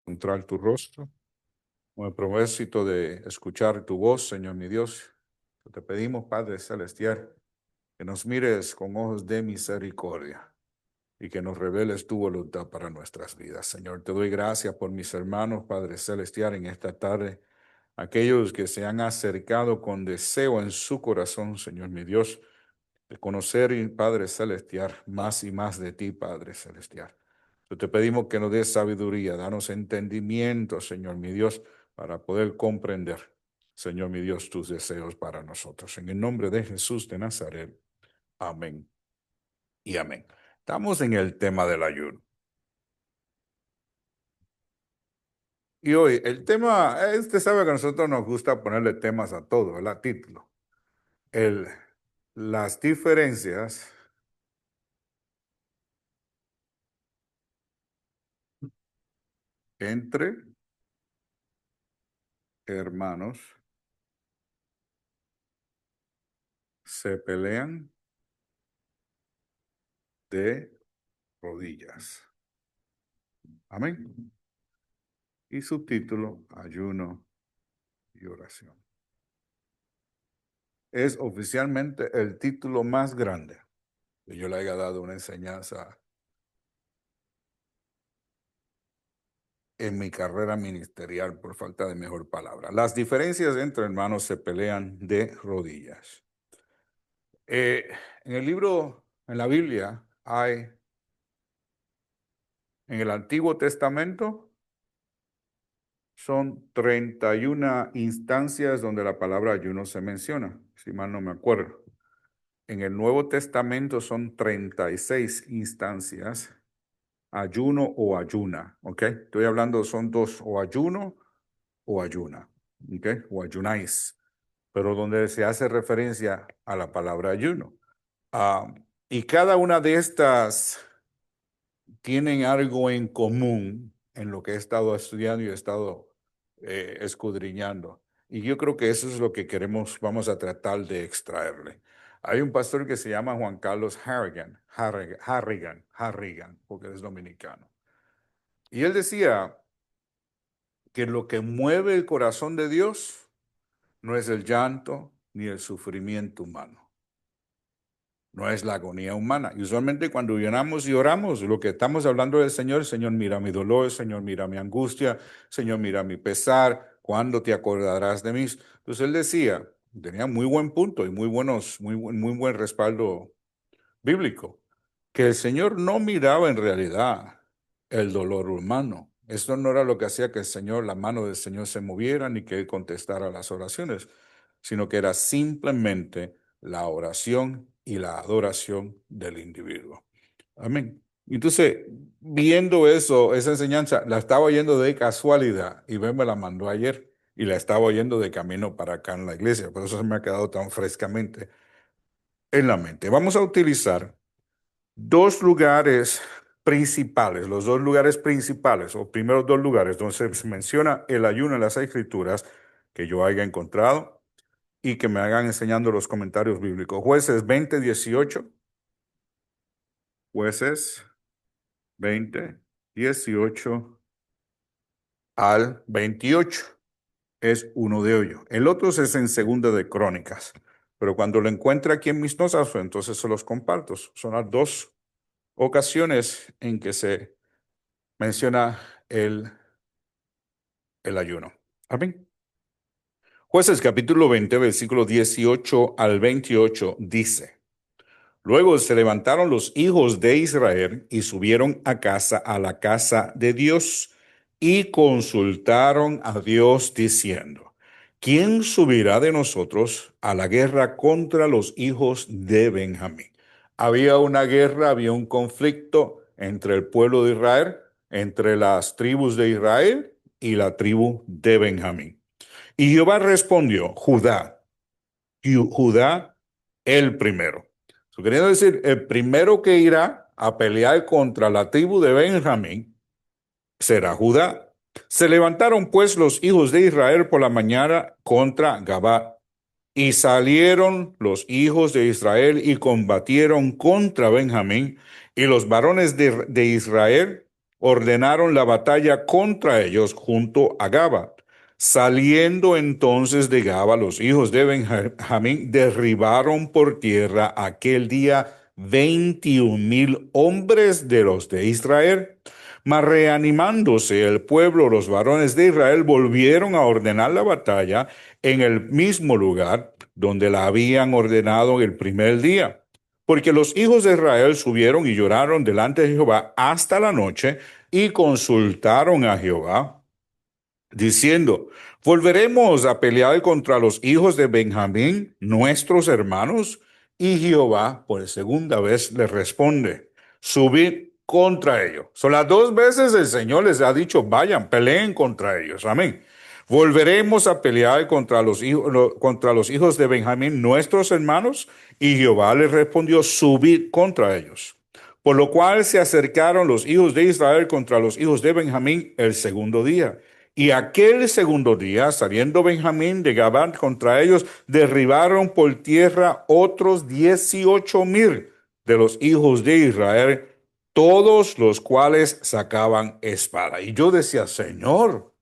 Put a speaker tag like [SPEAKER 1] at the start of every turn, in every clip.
[SPEAKER 1] Encontrar tu rostro, con el propósito de escuchar tu voz, Señor mi Dios. Te pedimos, Padre Celestial, que nos mires con ojos de misericordia y que nos reveles tu voluntad para nuestras vidas. Señor, te doy gracias por mis hermanos, Padre Celestial, en esta tarde, aquellos que se han acercado con deseo en su corazón, Señor mi Dios, de conocer, Padre Celestial, más y más de ti, Padre Celestial. Te pedimos que nos des sabiduría, danos entendimiento, Señor mi Dios, para poder comprender, Señor mi Dios, tus deseos para nosotros. En el nombre de Jesús de Nazaret. Amén y amén. Estamos en el tema del ayuno. Y hoy, el tema, usted sabe que a nosotros nos gusta ponerle temas a todo, ¿verdad? Título. El, las diferencias entre hermanos se pelean de rodillas. Amén. Y subtítulo, ayuno y oración. Es oficialmente el título más grande que yo le haya dado una enseñanza en mi carrera ministerial, por falta de mejor palabra. Las diferencias entre hermanos se pelean de rodillas. Eh, en el libro, en la Biblia, hay, en el Antiguo Testamento, son 31 instancias donde la palabra ayuno se menciona, si mal no me acuerdo. En el Nuevo Testamento son 36 instancias, ayuno o ayuna, ¿ok? Estoy hablando, son dos, o ayuno o ayuna, ¿ok? O ayunáis, pero donde se hace referencia a la palabra ayuno. Ah, y cada una de estas tienen algo en común en lo que he estado estudiando y he estado escudriñando. Y yo creo que eso es lo que queremos, vamos a tratar de extraerle. Hay un pastor que se llama Juan Carlos Harrigan, porque es dominicano. Y él decía que lo que mueve el corazón de Dios no es el llanto ni el sufrimiento humano. No es la agonía humana. Y usualmente cuando lloramos y oramos, lo que estamos hablando del Señor, el Señor mira mi dolor, Señor mira mi angustia, Señor mira mi pesar, ¿cuándo te acordarás de mí? Entonces él decía, tenía muy buen punto y muy buen respaldo bíblico, que el Señor no miraba en realidad el dolor humano. Esto no era lo que hacía que el Señor, la mano del Señor se moviera ni que Él contestara las oraciones, sino que era simplemente la oración y la adoración del individuo. Amén. Entonces, viendo eso, esa enseñanza, la estaba oyendo de casualidad y me la mandó ayer y la estaba oyendo de camino para acá en la iglesia, por eso se me ha quedado tan frescamente en la mente. Vamos a utilizar dos lugares principales, los dos lugares principales, o primeros dos lugares donde se menciona el ayuno en las Escrituras que yo haya encontrado y que me hagan enseñando los comentarios bíblicos. Jueces 20:18, Jueces 20:18 al 28 es uno de ellos. El otro es en Segunda de Crónicas, pero cuando lo encuentre aquí en mis notas, pues entonces se los comparto. Son las dos ocasiones en que se menciona el ayuno. Amén. Jueces capítulo 20, versículo 18 al 28 dice: Luego se levantaron los hijos de Israel y subieron a la casa de Dios y consultaron a Dios diciendo: ¿Quién subirá de nosotros a la guerra contra los hijos de Benjamín? Había una guerra, había un conflicto entre el pueblo de Israel, entre las tribus de Israel y la tribu de Benjamín. Y Jehová respondió: Judá, Judá el primero. Eso queriendo decir, el primero que irá a pelear contra la tribu de Benjamín será Judá. Se levantaron pues los hijos de Israel por la mañana contra Gabá, y salieron los hijos de Israel y combatieron contra Benjamín, y los varones de Israel ordenaron la batalla contra ellos junto a Gaba. Saliendo entonces de Gaba, los hijos de Benjamín derribaron por tierra aquel día 21,000 hombres de los de Israel. Mas reanimándose el pueblo, los varones de Israel volvieron a ordenar la batalla en el mismo lugar donde la habían ordenado el primer día. Porque los hijos de Israel subieron y lloraron delante de Jehová hasta la noche y consultaron a Jehová, diciendo: ¿volveremos a pelear contra los hijos de Benjamín, nuestros hermanos? Y Jehová por segunda vez les responde: subid contra ellos. Son las dos veces el Señor les ha dicho: vayan, peleen contra ellos. Amén. ¿Volveremos a pelear contra los hijos de Benjamín, nuestros hermanos? Y Jehová les respondió: subid contra ellos. Por lo cual se acercaron los hijos de Israel contra los hijos de Benjamín el segundo día. Y aquel segundo día, saliendo Benjamín de Gabán contra ellos, derribaron por tierra otros 18,000 de los hijos de Israel, todos los cuales sacaban espada. Y yo decía: Señor,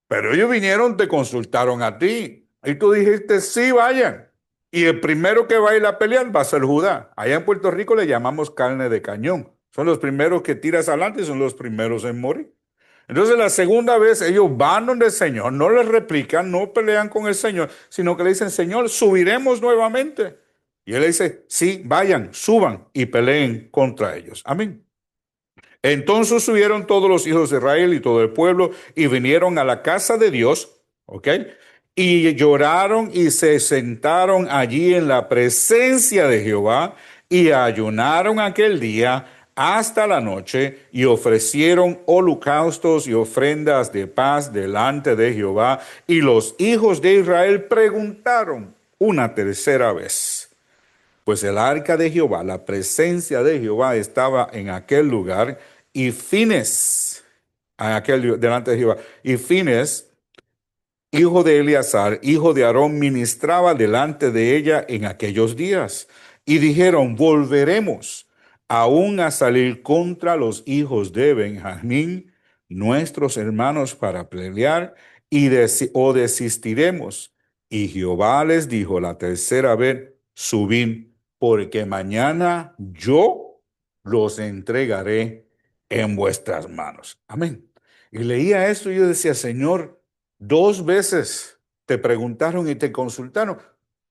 [SPEAKER 1] pero ellos vinieron, te consultaron a ti. Y tú dijiste: sí, vayan. Y el primero que va a ir a pelear va a ser Judá. Allá en Puerto Rico le llamamos carne de cañón. Son los primeros que tiras adelante y son los primeros en morir. Entonces la segunda vez ellos van donde el Señor, no le replican, no pelean con el Señor, sino que le dicen: Señor, subiremos nuevamente. Y él le dice: sí, vayan, suban y peleen contra ellos. Amén. Entonces subieron todos los hijos de Israel y todo el pueblo y vinieron a la casa de Dios, ¿ok? Y lloraron y se sentaron allí en la presencia de Jehová y ayunaron aquel día hasta la noche y ofrecieron holocaustos y ofrendas de paz delante de Jehová. Y los hijos de Israel preguntaron una tercera vez, pues el arca de Jehová, la presencia de Jehová estaba en aquel lugar, y Fines, delante de Jehová, y Fines, hijo de Eleazar, hijo de Aarón, ministraba delante de ella en aquellos días. Y dijeron: volveremos aún a salir contra los hijos de Benjamín, nuestros hermanos, para pelear, o desistiremos. Y Jehová les dijo la tercera vez: subid, porque mañana yo los entregaré en vuestras manos. Amén. Y leía esto y yo decía: Señor, dos veces te preguntaron y te consultaron.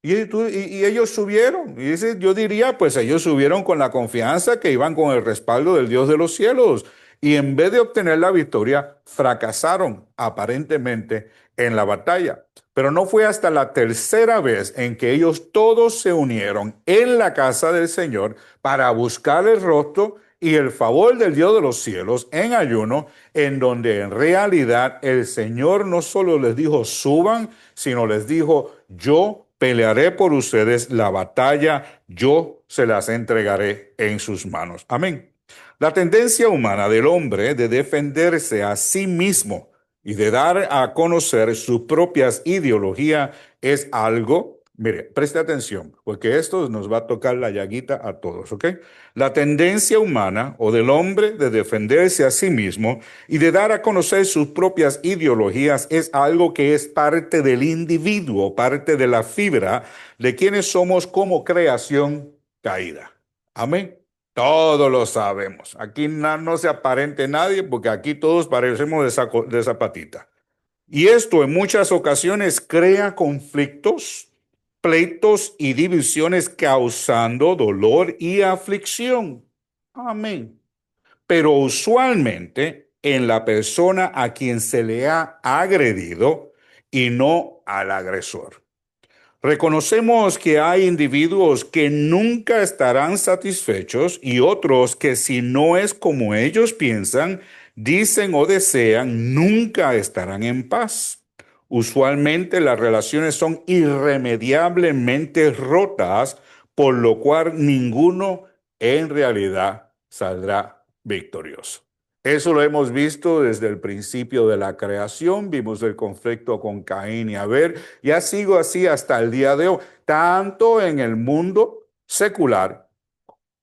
[SPEAKER 1] Y ellos subieron. Y dice, yo diría, pues ellos subieron con la confianza que iban con el respaldo del Dios de los cielos. Y en vez de obtener la victoria, fracasaron aparentemente en la batalla. Pero no fue hasta la tercera vez en que ellos todos se unieron en la casa del Señor para buscar el rostro y el favor del Dios de los cielos en ayuno, en donde en realidad el Señor no solo les dijo: suban, sino les dijo: yo pelearé por ustedes la batalla, yo se las entregaré en sus manos. Amén. La tendencia humana del hombre de defenderse a sí mismo y de dar a conocer sus propias ideologías es algo, mire, preste atención, porque esto nos va a tocar la llaguita a todos, ¿ok? La tendencia humana o del hombre de defenderse a sí mismo y de dar a conocer sus propias ideologías es algo que es parte del individuo, parte de la fibra de quienes somos como creación caída. Amén. Todos lo sabemos. Aquí no se aparente nadie, porque aquí todos parecemos de zapatita. Y esto en muchas ocasiones crea conflictos, pleitos y divisiones, causando dolor y aflicción. Amén. Pero usualmente en la persona a quien se le ha agredido y no al agresor. Reconocemos que hay individuos que nunca estarán satisfechos y otros que, si no es como ellos piensan, dicen o desean, nunca estarán en paz. Usualmente las relaciones son irremediablemente rotas, por lo cual ninguno en realidad saldrá victorioso. Eso lo hemos visto desde el principio de la creación. Vimos el conflicto con Caín y Abel, y ha sido así hasta el día de hoy, tanto en el mundo secular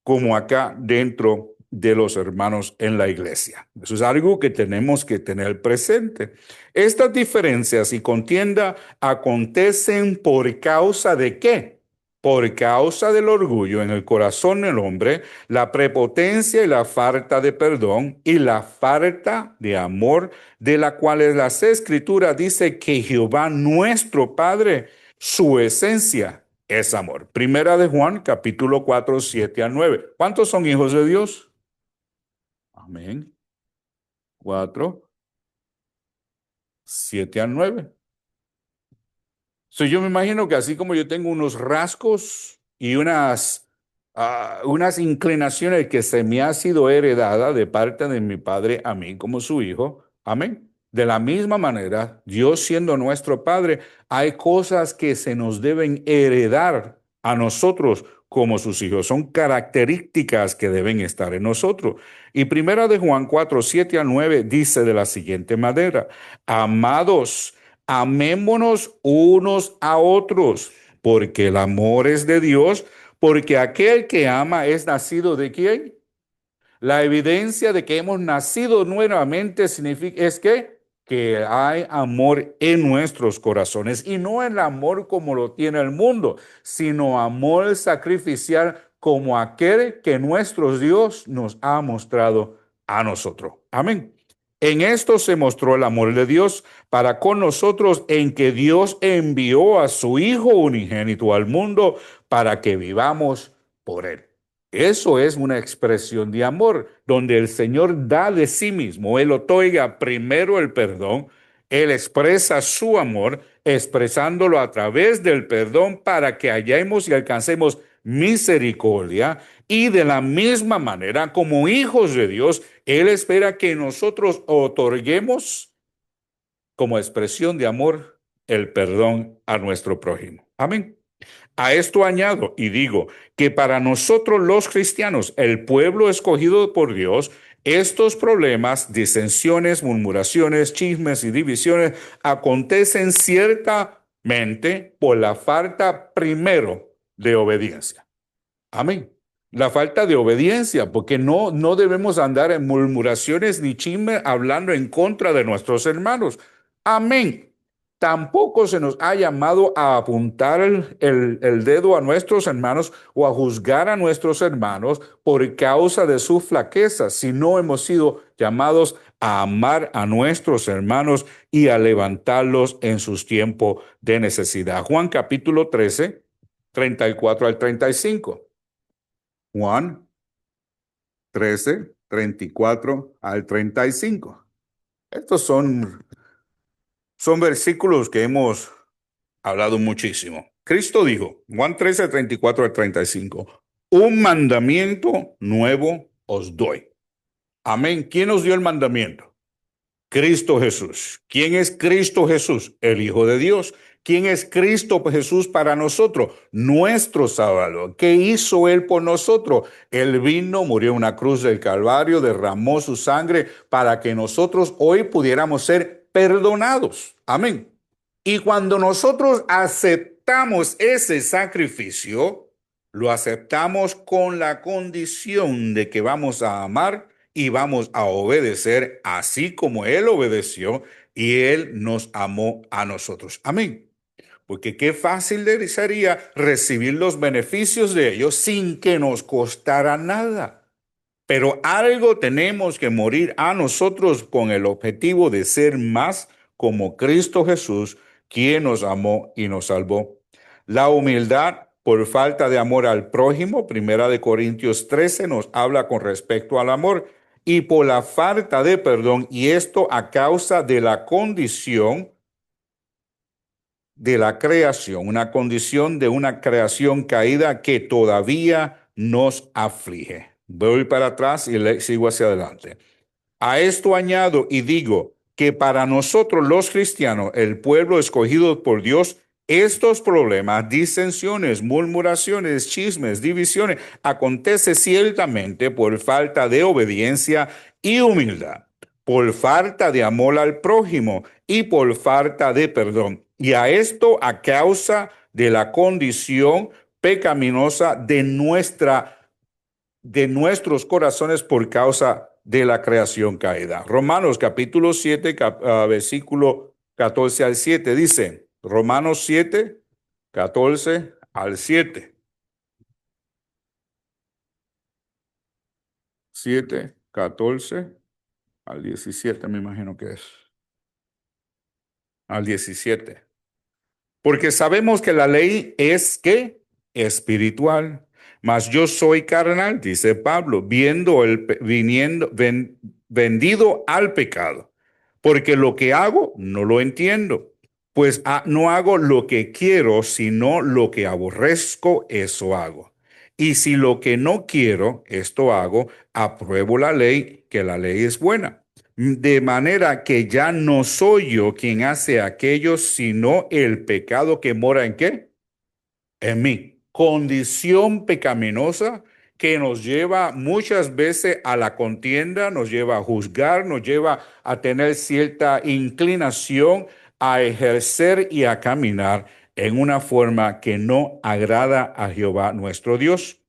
[SPEAKER 1] como acá dentro de los hermanos en la iglesia. Eso es algo que tenemos que tener presente. Estas diferencias y contienda acontecen por causa de ¿qué? Por causa del orgullo en el corazón del hombre, la prepotencia y la falta de perdón y la falta de amor, de la cual la Escritura dice que Jehová nuestro Padre, su esencia es amor. Primera de Juan, capítulo 4, 7 al 9. ¿Cuántos son hijos de Dios? Amén. 4, 7 al 9. Yo me imagino que así como yo tengo unos rasgos y unas inclinaciones que se me ha sido heredada de parte de mi padre a mí como su hijo, amén. De la misma manera, Dios siendo nuestro Padre, hay cosas que se nos deben heredar a nosotros como sus hijos. Son características que deben estar en nosotros. Y primera de Juan 4, 7 al 9 dice de la siguiente manera: amados, amémonos unos a otros, porque el amor es de Dios, porque aquel que ama es nacido ¿de quién? La evidencia de que hemos nacido nuevamente significa, es que hay amor en nuestros corazones y no el amor como lo tiene el mundo, sino amor sacrificial como aquel que nuestro Dios nos ha mostrado a nosotros. Amén. En esto se mostró el amor de Dios para con nosotros, en que Dios envió a su Hijo unigénito al mundo para que vivamos por él. Eso es una expresión de amor, donde el Señor da de sí mismo. Él otorga primero el perdón, Él expresa su amor, expresándolo a través del perdón para que hallemos y alcancemos misericordia. Y de la misma manera, como hijos de Dios, Él espera que nosotros otorguemos como expresión de amor el perdón a nuestro prójimo. Amén. A esto añado y digo que para nosotros los cristianos, el pueblo escogido por Dios, estos problemas, disensiones, murmuraciones, chismes y divisiones acontecen ciertamente por la falta primero de obediencia. Amén. La falta de obediencia, porque no debemos andar en murmuraciones ni chismes hablando en contra de nuestros hermanos. Amén. Tampoco se nos ha llamado a apuntar el dedo a nuestros hermanos o a juzgar a nuestros hermanos por causa de su flaqueza, sino hemos sido llamados a amar a nuestros hermanos y a levantarlos en sus tiempos de necesidad. Juan capítulo 13, 34 al 35. Juan 13, 34 al 35. Estos son versículos que hemos hablado muchísimo. Cristo dijo, Juan 13, 34 al 35, un mandamiento nuevo os doy. Amén. ¿Quién nos dio el mandamiento? Cristo Jesús. ¿Quién es Cristo Jesús? El Hijo de Dios. ¿Quién es Cristo Jesús para nosotros? Nuestro Salvador. ¿Qué hizo Él por nosotros? Él vino, murió en una cruz del Calvario, derramó su sangre para que nosotros hoy pudiéramos ser perdonados. Amén. Y cuando nosotros aceptamos ese sacrificio, lo aceptamos con la condición de que vamos a amar y vamos a obedecer así como Él obedeció y Él nos amó a nosotros. Amén. Porque qué fácil sería recibir los beneficios de ellos sin que nos costara nada. Pero algo tenemos que morir a nosotros con el objetivo de ser más como Cristo Jesús, quien nos amó y nos salvó. La humildad por falta de amor al prójimo, Primera de Corintios 13 nos habla con respecto al amor, y por la falta de perdón, y esto a causa de la condición de la creación, una condición de una creación caída que todavía nos aflige. Voy para atrás y sigo hacia adelante. A esto añado y digo que para nosotros los cristianos, el pueblo escogido por Dios, estos problemas, disensiones, murmuraciones, chismes, divisiones, acontece ciertamente por falta de obediencia y humildad, por falta de amor al prójimo y por falta de perdón. Y a esto a causa de la condición pecaminosa de nuestra de nuestros corazones por causa de la creación caída. Romanos capítulo 7, versículo 14 al 7 dice, Romanos 7, 14 al 7. 7, 14 al 17, me imagino que es. Al 17. Porque sabemos que la ley es ¿qué? Espiritual. Mas yo soy carnal, dice Pablo, vendido al pecado. Porque lo que hago no lo entiendo. Pues no hago lo que quiero, sino lo que aborrezco, eso hago. Y si lo que no quiero, esto hago, apruebo la ley, que la ley es buena. De manera que ya no soy yo quien hace aquello, sino el pecado que mora ¿en qué? En mí. Condición pecaminosa que nos lleva muchas veces a la contienda, nos lleva a juzgar, nos lleva a tener cierta inclinación a ejercer y a caminar en una forma que no agrada a Jehová nuestro Dios.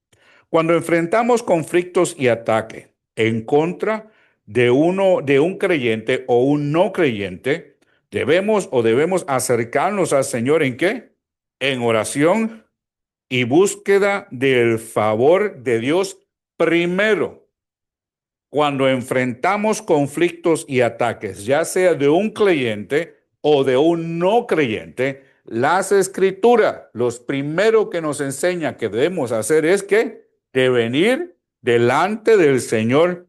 [SPEAKER 1] Cuando enfrentamos conflictos y ataques en contra de un creyente o un no creyente, debemos acercarnos al Señor ¿en qué? En oración y búsqueda del favor de Dios primero. Cuando enfrentamos conflictos y ataques, ya sea de un creyente o de un no creyente, las escrituras, los primeros que nos enseña que debemos hacer es que de venir delante del Señor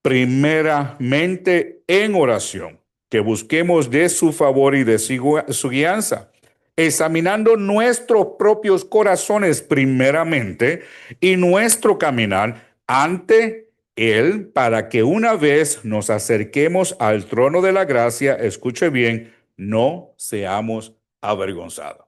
[SPEAKER 1] primeramente en oración, que busquemos de su favor y de su guianza, examinando nuestros propios corazones primeramente y nuestro caminar ante Él para que una vez nos acerquemos al trono de la gracia, escuche bien, no seamos avergonzados.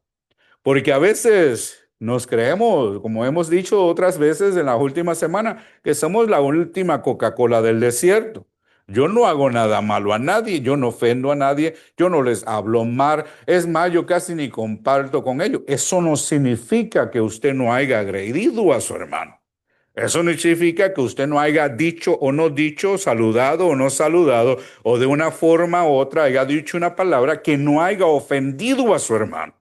[SPEAKER 1] Porque a veces nos creemos, como hemos dicho otras veces en las últimas semanas, que somos la última Coca-Cola del desierto. Yo no hago nada malo a nadie, yo no ofendo a nadie, yo no les hablo mal. Es más, yo casi ni comparto con ellos. Eso no significa que usted no haya agredido a su hermano. Eso no significa que usted no haya dicho o no dicho, saludado o no saludado, o de una forma u otra haya dicho una palabra que no haya ofendido a su hermano.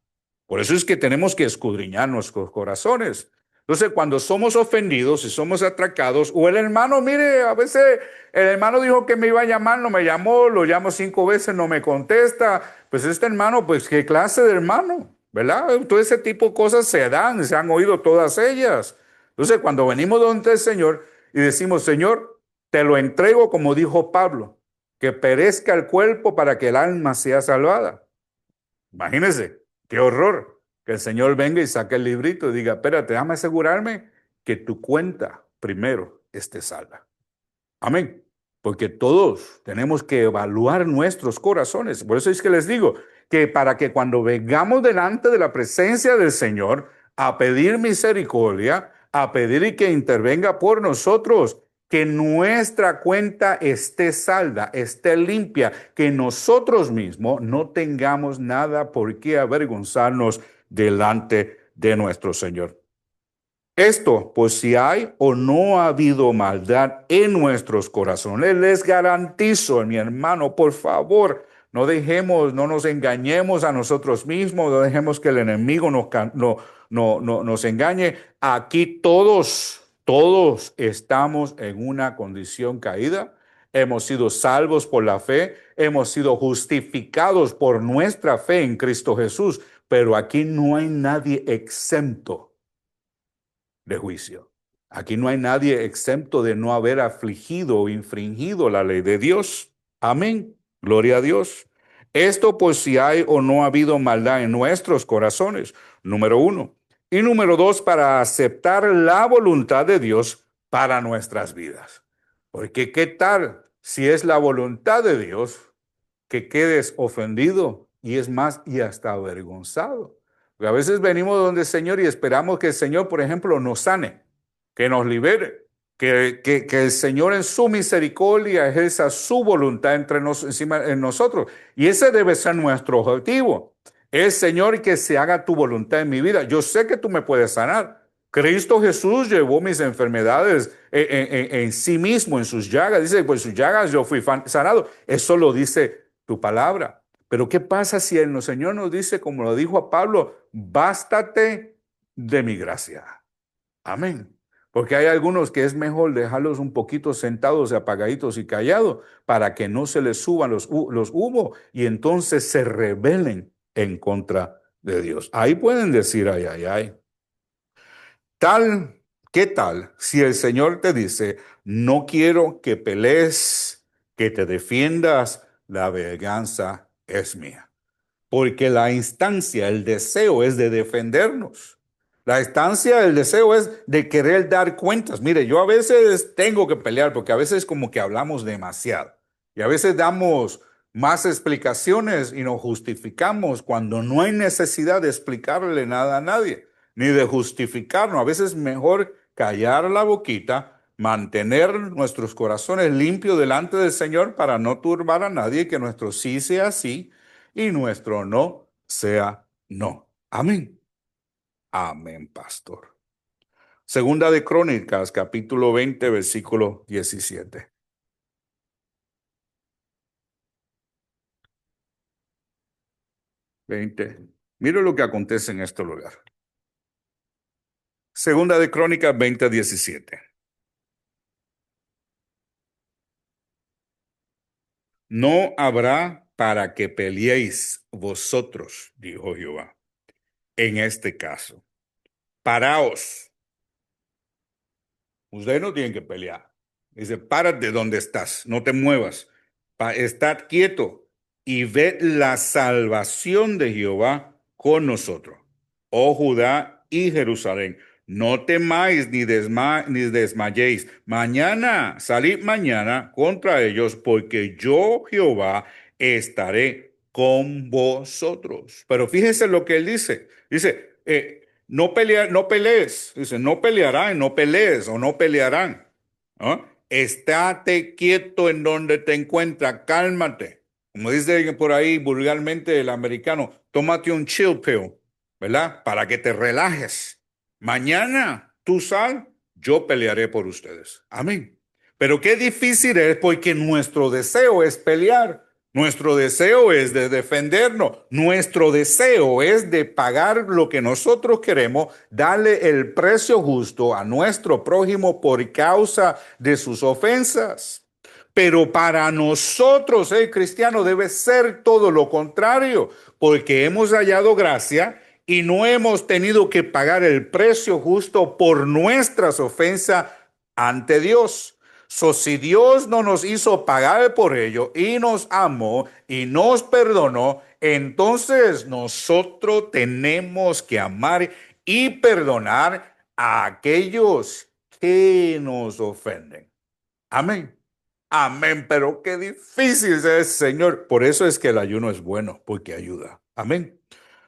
[SPEAKER 1] Por eso es que tenemos que escudriñar nuestros corazones. Entonces, cuando somos ofendidos y somos atracados, o el hermano, mire, a veces el hermano dijo que me iba a llamar, no me llamó, lo llamo 5 veces, no me contesta, pues este hermano, pues qué clase de hermano, ¿verdad? Todo ese tipo de cosas se dan, se han oído todas ellas. Entonces, cuando venimos donde el Señor y decimos, Señor, te lo entrego como dijo Pablo, que perezca el cuerpo para que el alma sea salvada. Imagínense, qué horror que el Señor venga y saque el librito y diga, espérate, déjame asegurarme que tu cuenta primero esté salva. Amén. Porque todos tenemos que evaluar nuestros corazones. Por eso es que les digo que para que cuando vengamos delante de la presencia del Señor a pedir misericordia, a pedir que intervenga por nosotros, que nuestra cuenta esté salda, esté limpia, que nosotros mismos no tengamos nada por qué avergonzarnos delante de nuestro Señor. Esto, pues si hay o no ha habido maldad en nuestros corazones, les garantizo, mi hermano, por favor, no nos engañemos a nosotros mismos, no dejemos que el enemigo nos engañe. Aquí todos estamos en una condición caída. Hemos sido salvos por la fe, hemos sido justificados por nuestra fe en Cristo Jesús, pero aquí no hay nadie exento de juicio. Aquí no hay nadie exento de no haber afligido o infringido la ley de Dios. Amén. Gloria a Dios. Esto pues si hay o no ha habido maldad en nuestros corazones, número 1. Y número 2, para aceptar la voluntad de Dios para nuestras vidas. Porque qué tal si es la voluntad de Dios que quedes ofendido y es más, y hasta avergonzado. Porque a veces venimos donde el Señor y esperamos que el Señor, por ejemplo, nos sane, que nos libere, que el Señor en su misericordia ejerza su voluntad encima de nosotros. Y ese debe ser nuestro objetivo. Es, Señor, que se haga tu voluntad en mi vida. Yo sé que tú me puedes sanar. Cristo Jesús llevó mis enfermedades en sí mismo, en sus llagas. Dice, pues sus llagas yo fui sanado. Eso lo dice tu palabra. Pero ¿qué pasa si el Señor nos dice, como lo dijo a Pablo, bástate de mi gracia? Amén. Porque hay algunos que es mejor dejarlos un poquito sentados, apagaditos y callados para que no se les suban los humos y entonces se rebelen en contra de Dios. Ahí pueden decir, ay, ay, ay. ¿Qué tal si el Señor te dice, no quiero que pelees, que te defiendas, la venganza es mía? Porque la instancia, el deseo es de defendernos. La instancia, el deseo es de querer dar cuentas. Mire, yo a veces tengo que pelear porque a veces como que hablamos demasiado y a veces damos más explicaciones y nos justificamos cuando no hay necesidad de explicarle nada a nadie, ni de justificarnos. A veces es mejor callar la boquita, mantener nuestros corazones limpios delante del Señor para no turbar a nadie, que nuestro sí sea sí y nuestro no sea no. Amén. Amén, pastor. Segunda de Crónicas, capítulo 20, versículo 17. 20. Mire lo que acontece en este lugar. Segunda de Crónicas 20, 17. No habrá para que peleéis vosotros, dijo Jehová, en este caso. Paraos. Ustedes no tienen que pelear. Dice, párate donde estás, no te muevas. Estad quieto y ved la salvación de Jehová con nosotros. Oh Judá y Jerusalén, no temáis ni desmayéis. Mañana, salid mañana contra ellos, porque yo, Jehová, estaré con vosotros. Pero fíjese lo que él dice. Dice, no pelear, no pelees. Dice, no pelearán, no pelees o no pelearán. ¿No? Estate quieto en donde te encuentras, cálmate. Como dice por ahí vulgarmente el americano, tómate un chill pill, ¿verdad? Para que te relajes. Mañana tú sal, yo pelearé por ustedes. Amén. Pero qué difícil es porque nuestro deseo es pelear. Nuestro deseo es de defendernos. Nuestro deseo es de pagar lo que nosotros queremos, darle el precio justo a nuestro prójimo por causa de sus ofensas. Pero para nosotros, el cristiano, debe ser todo lo contrario, porque hemos hallado gracia y no hemos tenido que pagar el precio justo por nuestras ofensas ante Dios. Si Dios no nos hizo pagar por ello y nos amó y nos perdonó, entonces nosotros tenemos que amar y perdonar a aquellos que nos ofenden. Amén. Amén, pero qué difícil es, Señor. Por eso es que el ayuno es bueno, porque ayuda. Amén.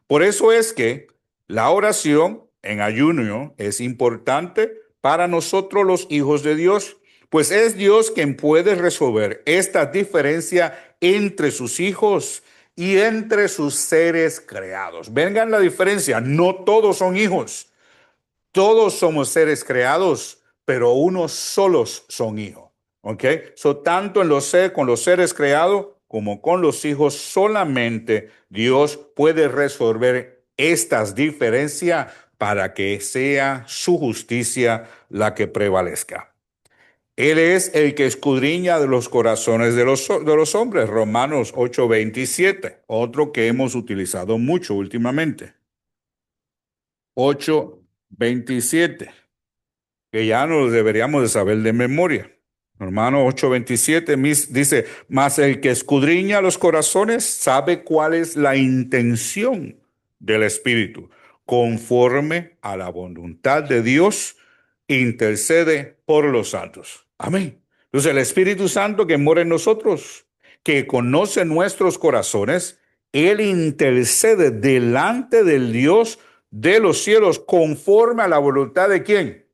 [SPEAKER 1] Por eso es que la oración en ayuno es importante para nosotros los hijos de Dios, pues es Dios quien puede resolver esta diferencia entre sus hijos y entre sus seres creados. Vengan la diferencia, no todos son hijos. Todos somos seres creados, pero unos solos son hijos. ¿Ok? Tanto con los seres creados como con los hijos, solamente Dios puede resolver estas diferencias para que sea su justicia la que prevalezca. Él es el que escudriña de los corazones de los hombres. Romanos 8:27, otro que hemos utilizado mucho últimamente. 8:27. Que ya nos deberíamos de saber de memoria. Hermano 8:27 dice, mas el que escudriña los corazones sabe cuál es la intención del Espíritu, conforme a la voluntad de Dios, intercede por los santos. Amén. Entonces el Espíritu Santo que mora en nosotros, que conoce nuestros corazones, Él intercede delante del Dios de los cielos, conforme a la voluntad de ¿quién?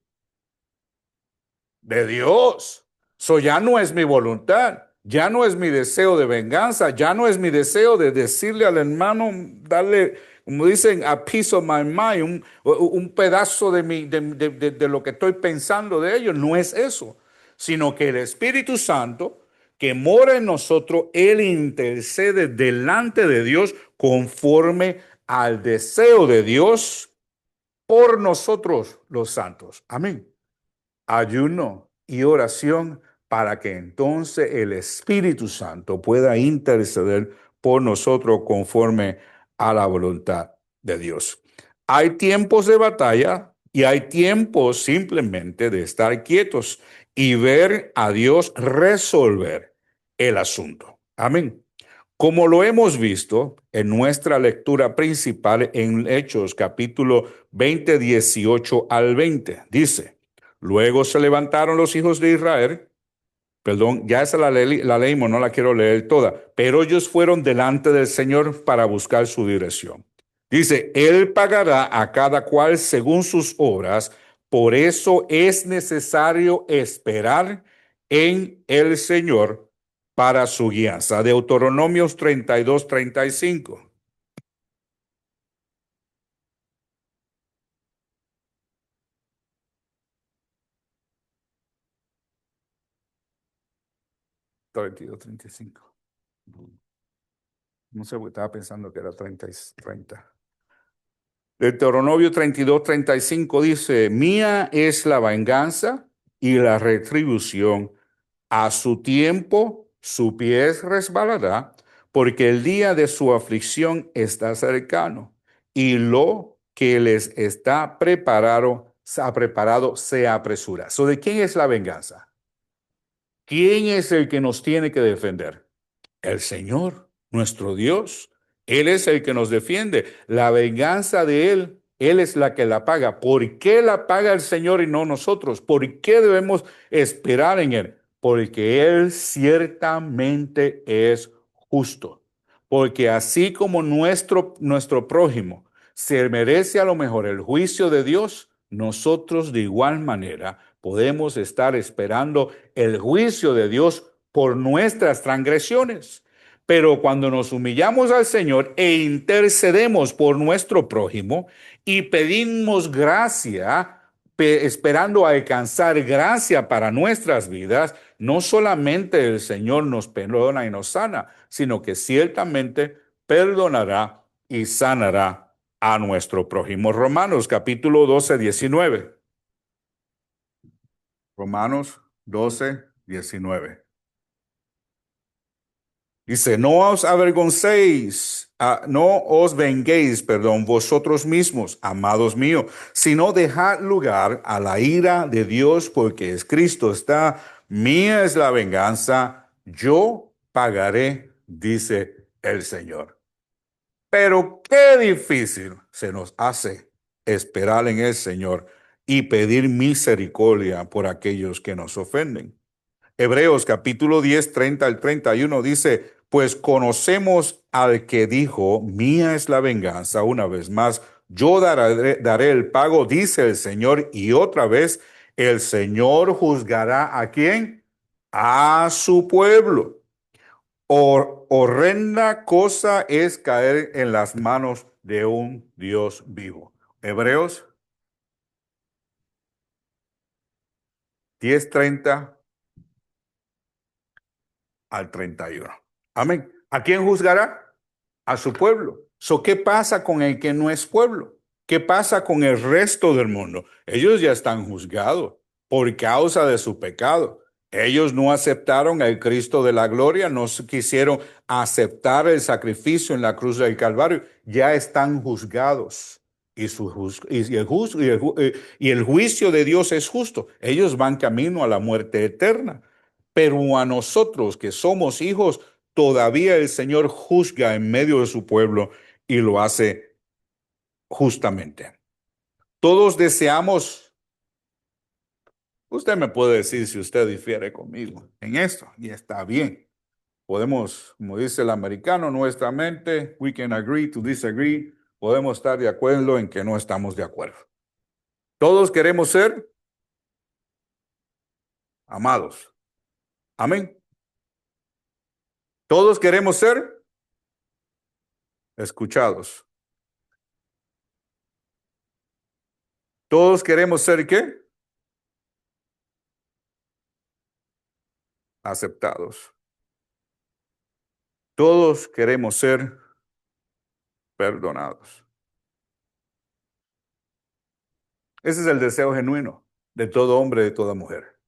[SPEAKER 1] De Dios. Eso ya no es mi voluntad. Ya no es mi deseo de venganza, ya no es mi deseo de decirle al hermano, darle, como dicen, a piece of my mind, un pedazo de lo que estoy pensando de ellos. No es eso, sino que el Espíritu Santo que mora en nosotros, Él intercede delante de Dios conforme al deseo de Dios por nosotros los santos. Amén. Ayuno y oración para que entonces el Espíritu Santo pueda interceder por nosotros conforme a la voluntad de Dios. Hay tiempos de batalla y hay tiempos simplemente de estar quietos y ver a Dios resolver el asunto. Amén. Como lo hemos visto en nuestra lectura principal en Hechos capítulo 20, 18 al 20, dice, luego se levantaron los hijos de Israel, perdón, ya esa la leímos, no la quiero leer toda, pero ellos fueron delante del Señor para buscar su dirección. Dice, Él pagará a cada cual según sus obras, por eso es necesario esperar en el Señor para su guianza. Deuteronomios 32, 35. 32, 35. No sé, porque estaba pensando que era 30, 30. Deuteronomio 32, 35 dice, mía es la venganza y la retribución. A su tiempo su pie resbalará, porque el día de su aflicción está cercano, y lo que les está preparado se apresura. So, ¿de quién es la venganza? ¿Quién es el que nos tiene que defender? El Señor, nuestro Dios. Él es el que nos defiende. La venganza de Él es la que la paga. ¿Por qué la paga el Señor y no nosotros? ¿Por qué debemos esperar en Él? Porque Él ciertamente es justo. Porque así como nuestro prójimo se merece a lo mejor el juicio de Dios, nosotros de igual manera podemos estar esperando el juicio de Dios por nuestras transgresiones. Pero cuando nos humillamos al Señor e intercedemos por nuestro prójimo y pedimos gracia, esperando alcanzar gracia para nuestras vidas, no solamente el Señor nos perdona y nos sana, sino que ciertamente perdonará y sanará a nuestro prójimo. Romanos capítulo 12, 19. Romanos 12, 19. Dice, no os avergoncéis, no os venguéis, perdón, vosotros mismos, amados míos, sino dejad lugar a la ira de Dios, porque es Cristo está, mía es la venganza, yo pagaré, dice el Señor. Pero qué difícil se nos hace esperar en el Señor y pedir misericordia por aquellos que nos ofenden. Hebreos capítulo 10, 30 al 31 dice, pues conocemos al que dijo, mía es la venganza, una vez más, yo daré el pago, dice el Señor, y otra vez el Señor juzgará ¿a quién? A su pueblo. Horrenda cosa es caer en las manos de un Dios vivo. Hebreos 10, 30 al 31. Amén. ¿A quién juzgará? A su pueblo. ¿Qué pasa con el que no es pueblo? ¿Qué pasa con el resto del mundo? Ellos ya están juzgados por causa de su pecado. Ellos no aceptaron al Cristo de la gloria, no quisieron aceptar el sacrificio en la cruz del Calvario, ya están juzgados. Y el juicio de Dios es justo. Ellos van camino a la muerte eterna. Pero a nosotros que somos hijos, todavía el Señor juzga en medio de su pueblo y lo hace justamente. Todos deseamos, usted me puede decir si usted difiere conmigo en esto, y está bien. Podemos, como dice el americano, nuestra mente, we can agree to disagree, podemos estar de acuerdo en que no estamos de acuerdo. Todos queremos ser amados. Amén. Todos queremos ser escuchados. Todos queremos ser ¿qué? Aceptados. Todos queremos ser perdonados. Ese es el deseo genuino de todo hombre, de toda mujer.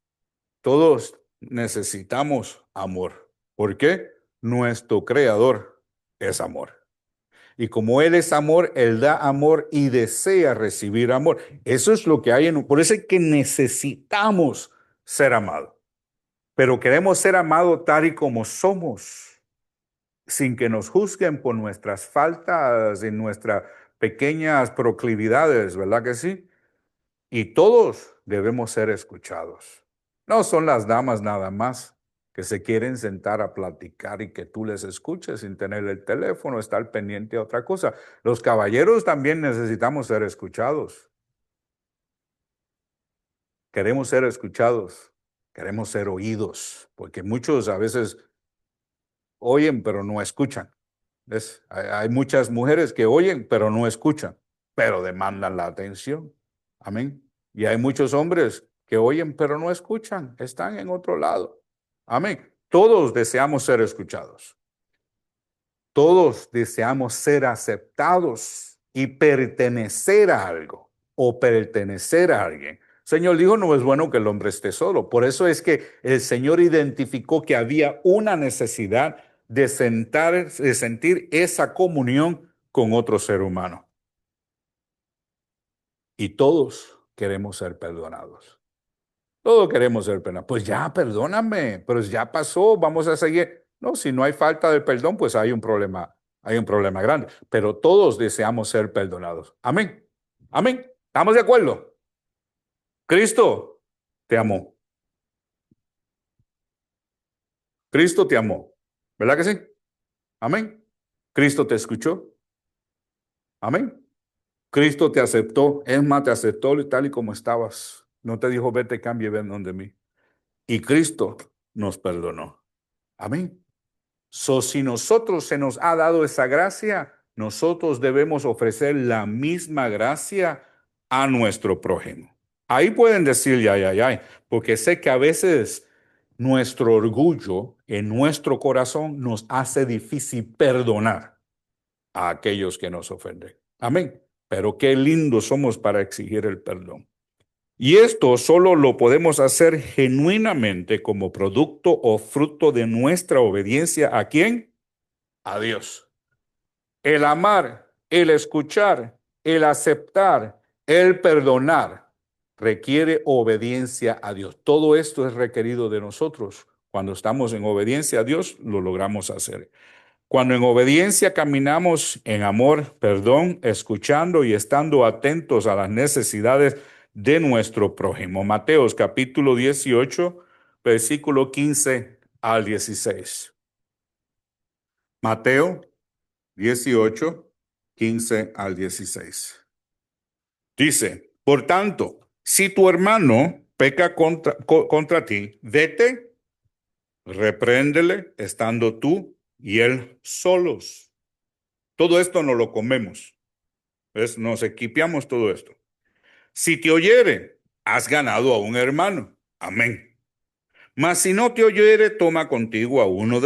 [SPEAKER 1] Todos necesitamos amor. ¿Por qué? Nuestro creador es amor. Y como Él es amor, Él da amor y desea recibir amor. Eso es lo que hay por eso es que necesitamos ser amados. Pero queremos ser amados tal y como somos, sin que nos juzguen por nuestras faltas y nuestras pequeñas proclividades, ¿verdad que sí? Y todos debemos ser escuchados. No son las damas nada más que se quieren sentar a platicar y que tú les escuches sin tener el teléfono, estar pendiente a otra cosa. Los caballeros también necesitamos ser escuchados. Queremos ser escuchados, queremos ser oídos, porque muchos a veces oyen pero no escuchan. ¿Ves? Hay muchas mujeres que oyen pero no escuchan, pero demandan la atención. Amén. Y hay muchos hombres que oyen pero no escuchan, están en otro lado. Amén. Todos deseamos ser escuchados. Todos deseamos ser aceptados y pertenecer a algo o pertenecer a alguien. El Señor dijo, no es bueno que el hombre esté solo. Por eso es que el Señor identificó que había una necesidad de sentir esa comunión con otro ser humano. Y todos queremos ser perdonados. Todos queremos ser perdonados. Pues ya, perdóname, pero ya pasó, vamos a seguir. No, si no hay falta de perdón, pues hay un problema grande. Pero todos deseamos ser perdonados. Amén. Amén. ¿Estamos de acuerdo? Cristo te amó. Cristo te amó. ¿Verdad que sí? Amén. Cristo te escuchó. Amén. Cristo te aceptó. Es más, te aceptó tal y como estabas. No te dijo, vete, cambie, ven donde mí. Y Cristo nos perdonó. Amén. Si nosotros se nos ha dado esa gracia, nosotros debemos ofrecer la misma gracia a nuestro prójimo. Ahí pueden decir, ya, porque sé que a veces nuestro orgullo en nuestro corazón nos hace difícil perdonar a aquellos que nos ofenden. Amén. Pero qué lindos somos para exigir el perdón. Y esto solo lo podemos hacer genuinamente como producto o fruto de nuestra obediencia. ¿A quién? A Dios. El amar, el escuchar, el aceptar, el perdonar requiere obediencia a Dios. Todo esto es requerido de nosotros. Cuando estamos en obediencia a Dios, lo logramos hacer. Cuando en obediencia caminamos en amor, perdón, escuchando y estando atentos a las necesidades de nuestro prójimo. Mateos capítulo 18, versículo 15 al 16. Mateo 18, 15 al 16. Dice, por tanto, si tu hermano peca contra ti, vete, repréndele estando tú y él solos. Todo esto no lo comemos. ¿Ves? Nos equipiamos todo esto. Si te oyere, has ganado a un hermano. Amén. Mas si no te oyere, toma contigo a uno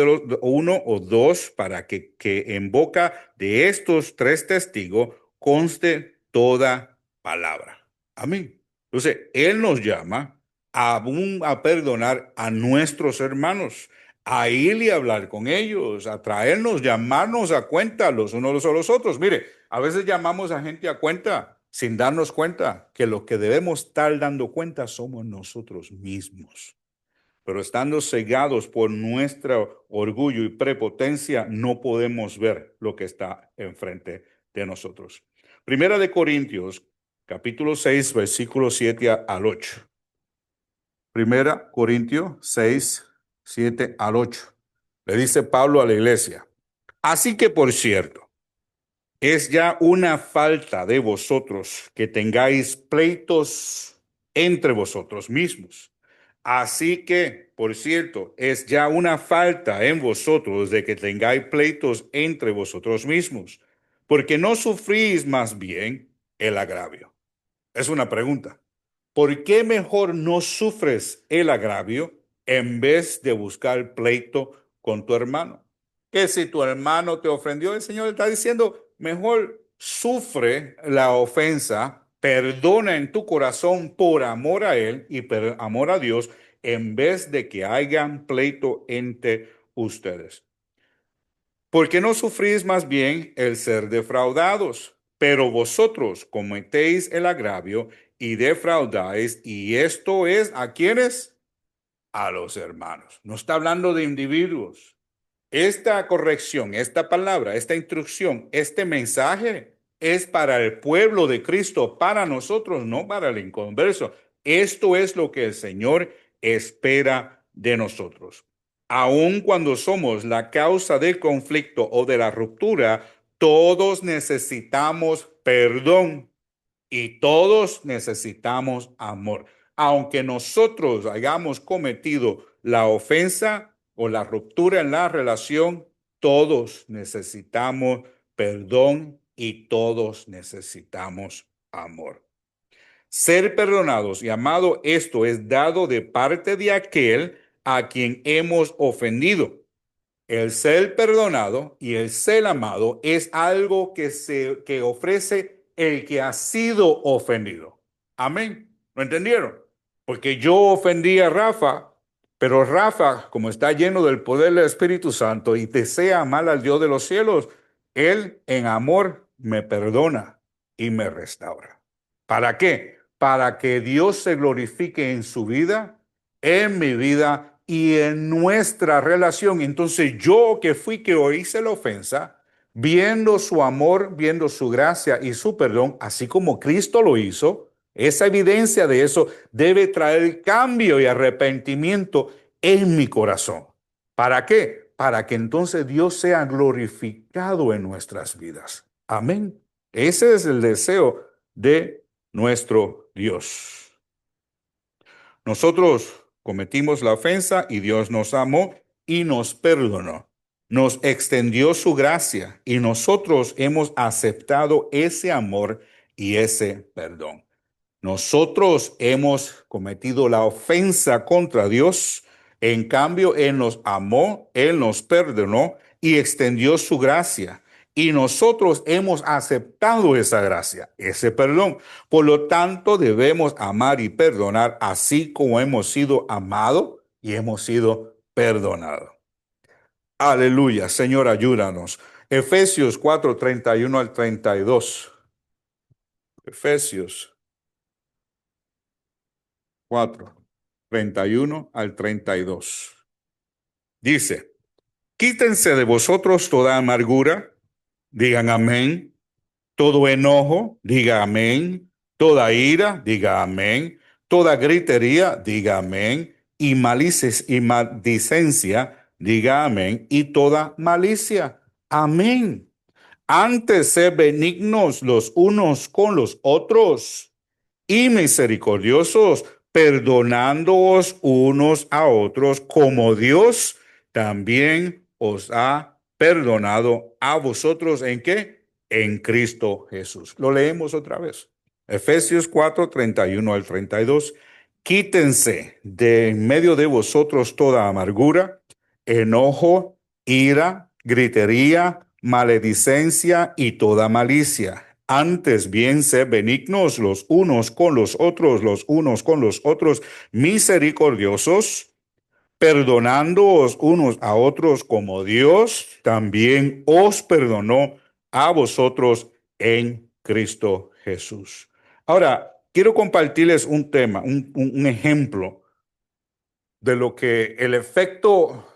[SPEAKER 1] o dos para que en boca de estos tres testigos conste toda palabra. Amén. Entonces, Él nos llama a perdonar a nuestros hermanos, a ir y hablar con ellos, a traernos, llamarnos a cuenta los unos a los otros. Mire, a veces llamamos a gente a cuenta sin darnos cuenta que lo que debemos estar dando cuenta somos nosotros mismos. Pero estando cegados por nuestro orgullo y prepotencia, no podemos ver lo que está enfrente de nosotros. Primera de Corintios, capítulo 6, versículo 7 al 8. Primera Corintios 6, 7 al 8. Le dice Pablo a la iglesia: así que, por cierto, es ya una falta de vosotros que tengáis pleitos entre vosotros mismos. Así que, por cierto, es ya una falta en vosotros de que tengáis pleitos entre vosotros mismos, porque no sufrís más bien el agravio. Es una pregunta. ¿Por qué mejor no sufres el agravio en vez de buscar pleito con tu hermano? Que si tu hermano te ofendió, el Señor está diciendo, mejor sufre la ofensa, perdona en tu corazón por amor a Él y por amor a Dios, en vez de que hayan pleito entre ustedes. Porque no sufrís más bien el ser defraudados, pero vosotros cometéis el agravio y defraudáis, y esto es ¿a quiénes? A los hermanos. No está hablando de individuos. Esta corrección, esta palabra, esta instrucción, este mensaje es para el pueblo de Cristo, para nosotros, no para el inconverso. Esto es lo que el Señor espera de nosotros. Aun cuando somos la causa del conflicto o de la ruptura, todos necesitamos perdón y todos necesitamos amor. Aunque nosotros hayamos cometido la ofensa o la ruptura en la relación, todos necesitamos perdón y todos necesitamos amor. Ser perdonados y amado, esto es dado de parte de aquel a quien hemos ofendido. El ser perdonado y el ser amado es algo que ofrece el que ha sido ofendido. Amén. ¿Lo entendieron? Porque yo ofendí a Rafa, pero Rafa, como está lleno del poder del Espíritu Santo y desea mal al Dios de los cielos, él en amor me perdona y me restaura. ¿Para qué? Para que Dios se glorifique en su vida, en mi vida y en nuestra relación. Entonces yo que fui que hice la ofensa, viendo su amor, viendo su gracia y su perdón, así como Cristo lo hizo, esa evidencia de eso debe traer cambio y arrepentimiento en mi corazón. ¿Para qué? Para que entonces Dios sea glorificado en nuestras vidas. Amén. Ese es el deseo de nuestro Dios. Nosotros cometimos la ofensa y Dios nos amó y nos perdonó. Nos extendió su gracia y nosotros hemos aceptado ese amor y ese perdón. Nosotros hemos cometido la ofensa contra Dios. En cambio, Él nos amó, Él nos perdonó y extendió su gracia. Y nosotros hemos aceptado esa gracia, ese perdón. Por lo tanto, debemos amar y perdonar así como hemos sido amados y hemos sido perdonados. Aleluya, Señor, ayúdanos. Efesios 4:31 al 32. Efesios 4:31 al 32. Dice, quítense de vosotros toda amargura, digan amén, todo enojo, diga amén, toda ira, diga amén, toda gritería, diga amén, y malices y maldicencia, diga amén, y toda malicia, amén. Antes sed benignos los unos con los otros y misericordiosos, perdonándoos unos a otros, como Dios también os ha perdonado a vosotros. ¿En qué? En Cristo Jesús. Lo leemos otra vez. Efesios 4:31 al 32. Quítense de en medio de vosotros toda amargura, enojo, ira, gritería, maledicencia y toda malicia. Antes bien, sed benignos los unos con los otros, misericordiosos, perdonándoos unos a otros como Dios también os perdonó a vosotros en Cristo Jesús. Ahora, quiero compartirles un tema, un ejemplo de lo que el efecto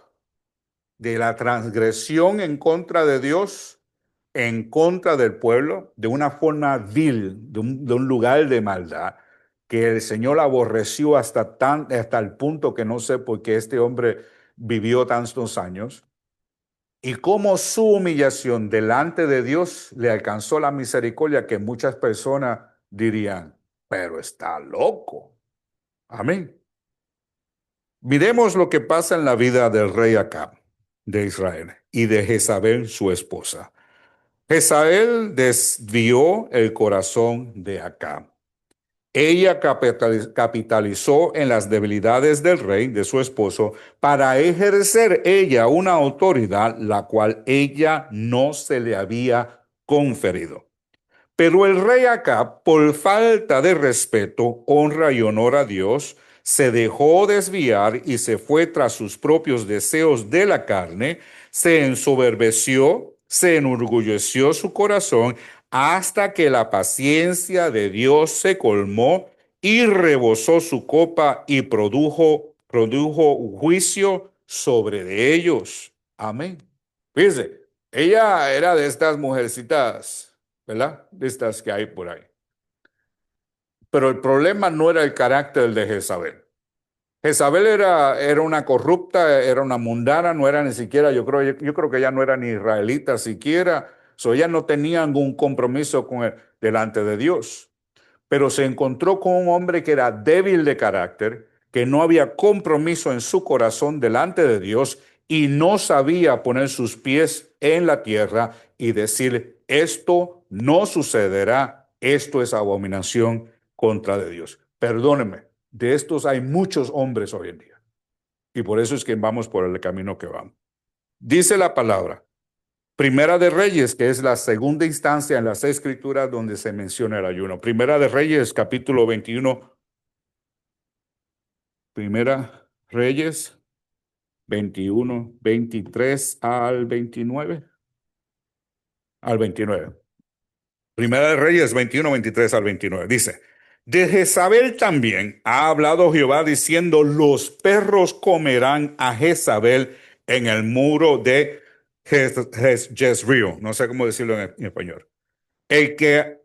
[SPEAKER 1] de la transgresión en contra de Dios, en contra del pueblo, de una forma vil, de un lugar de maldad, que el Señor aborreció hasta el punto que no sé por qué este hombre vivió tantos años, y cómo su humillación delante de Dios le alcanzó la misericordia que muchas personas dirían, pero está loco. Amén. Miremos lo que pasa en la vida del rey Acab de Israel y de Jezabel, su esposa. Jezabel desvió el corazón de Acab. Ella capitalizó en las debilidades del rey, de su esposo, para ejercer ella una autoridad la cual ella no se le había conferido. Pero el rey Acab, por falta de respeto, honra y honor a Dios, se dejó desviar y se fue tras sus propios deseos de la carne, se ensoberbeció, se enorgulleció su corazón, hasta que la paciencia de Dios se colmó y rebosó su copa y produjo juicio sobre de ellos. Amén. Fíjense, ella era de estas mujercitas, ¿verdad? De estas que hay por ahí. Pero el problema no era el carácter de Jezabel. Jezabel era una corrupta, era una mundana, no era ni siquiera, yo creo que ella no era ni israelita siquiera. Ella no tenía ningún compromiso con delante de Dios. Pero se encontró con un hombre que era débil de carácter, que no había compromiso en su corazón delante de Dios y no sabía poner sus pies en la tierra y decir, esto no sucederá, esto es abominación contra de Dios. Perdóneme, de estos hay muchos hombres hoy en día y por eso es que vamos por el camino que vamos. Dice la palabra, Primera de Reyes, que es la segunda instancia en las Escrituras donde se menciona el ayuno. Primera de Reyes, capítulo 21. Primera Reyes 21, 23 al 29. Al 29. Primera de Reyes 21, 23 al 29. Dice, de Jezabel también ha hablado Jehová diciendo, los perros comerán a Jezabel en el muro de Jezreel. No sé cómo decirlo en español. El que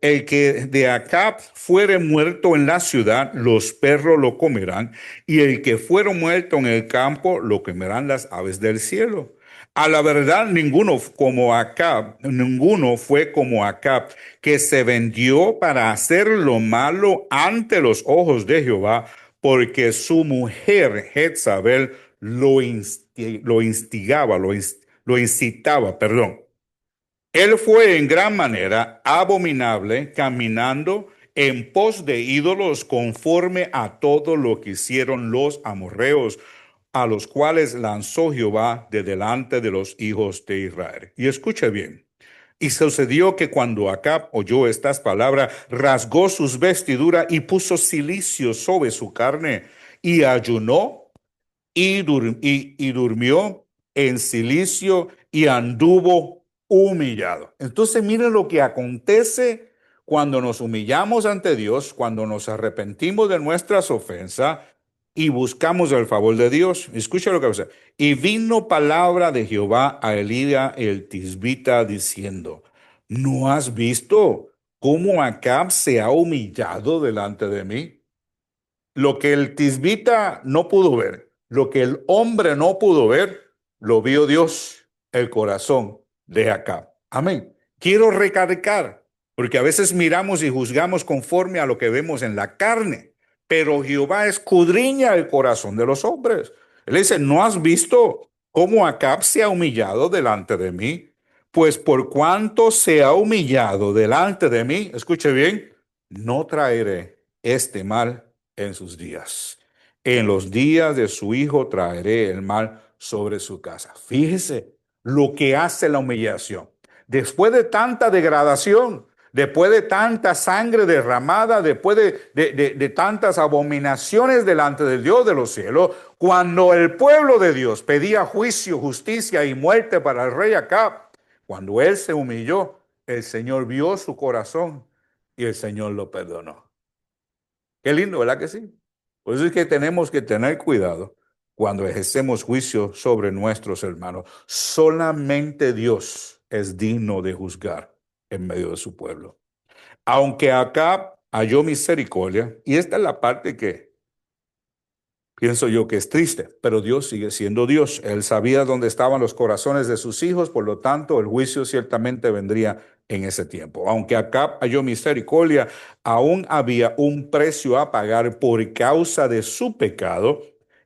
[SPEAKER 1] de Acab fuere muerto en la ciudad, los perros lo comerán, y el que fuere muerto en el campo, lo comerán las aves del cielo. A la verdad, ninguno fue como Acab, que se vendió para hacer lo malo ante los ojos de Jehová, porque su mujer Jezabel lo instigaba, lo incitaba, perdón. Él fue en gran manera abominable, caminando en pos de ídolos conforme a todo lo que hicieron los amorreos, a los cuales lanzó Jehová de delante de los hijos de Israel. Y escuche bien. Y sucedió que cuando Acab oyó estas palabras, rasgó sus vestiduras y puso cilicio sobre su carne y ayunó y durmió en silicio y anduvo humillado. Entonces miren lo que acontece cuando nos humillamos ante Dios, cuando nos arrepentimos de nuestras ofensas y buscamos el favor de Dios. Escucha lo que dice. Y vino palabra de Jehová a Elías el Tisbita diciendo, ¿no has visto cómo Acab se ha humillado delante de mí? Lo que el tisbita no pudo ver, lo que el hombre no pudo ver, lo vio Dios, el corazón de Acab. Amén. Quiero recalcar, porque a veces miramos y juzgamos conforme a lo que vemos en la carne, pero Jehová escudriña el corazón de los hombres. Él dice, ¿no has visto cómo Acab se ha humillado delante de mí? Pues por cuanto se ha humillado delante de mí, escuche bien, no traeré este mal en sus días. En los días de su hijo traeré el mal sobre su casa. Fíjese lo que hace la humillación. Después de tanta degradación, después de tanta sangre derramada, después de tantas abominaciones delante del Dios de los cielos, cuando el pueblo de Dios pedía juicio, justicia y muerte para el rey Acab, cuando él se humilló, el Señor vio su corazón y el Señor lo perdonó. Qué lindo, ¿verdad que sí? Por eso es que tenemos que tener cuidado cuando ejercemos juicio sobre nuestros hermanos. Solamente Dios es digno de juzgar en medio de su pueblo. Aunque acá halló misericordia, y esta es la parte que pienso yo que es triste, pero Dios sigue siendo Dios. Él sabía dónde estaban los corazones de sus hijos, por lo tanto, el juicio ciertamente vendría en ese tiempo. Aunque Acab halló misericordia, aún había un precio a pagar por causa de su pecado,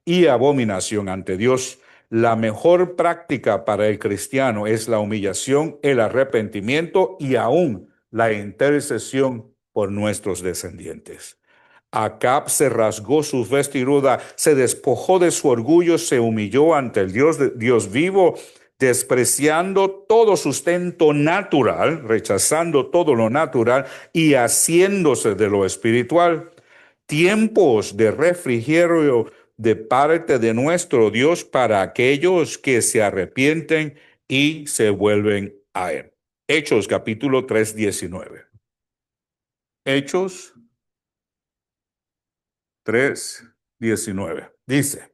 [SPEAKER 1] y abominación ante Dios. La mejor práctica para el cristiano es la humillación, el arrepentimiento y aún la intercesión por nuestros descendientes. Acab se rasgó sus vestiduras, se despojó de su orgullo, se humilló ante el Dios vivo, despreciando todo sustento natural, rechazando todo lo natural y haciéndose de lo espiritual. Tiempos de refrigerio de parte de nuestro Dios para aquellos que se arrepienten y se vuelven a Él. Hechos capítulo 3, 19. Hechos 3, 19. Dice,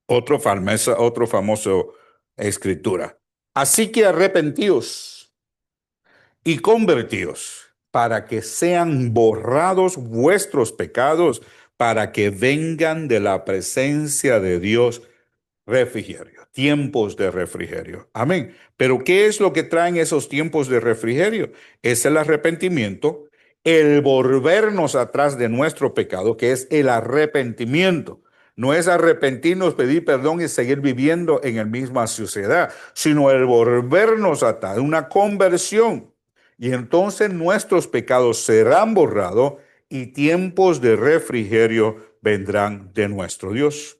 [SPEAKER 1] otro famoso escritura. Así que arrepentíos y convertíos para que sean borrados vuestros pecados, para que vengan de la presencia de Dios refrigerio, tiempos de refrigerio. Amén. Pero ¿qué es lo que traen esos tiempos de refrigerio? Es el arrepentimiento, el volvernos atrás de nuestro pecado, que es el arrepentimiento. No es arrepentirnos, pedir perdón y seguir viviendo en la misma sociedad, sino el volvernos atrás, una conversión. Y entonces nuestros pecados serán borrados y tiempos de refrigerio vendrán de nuestro Dios.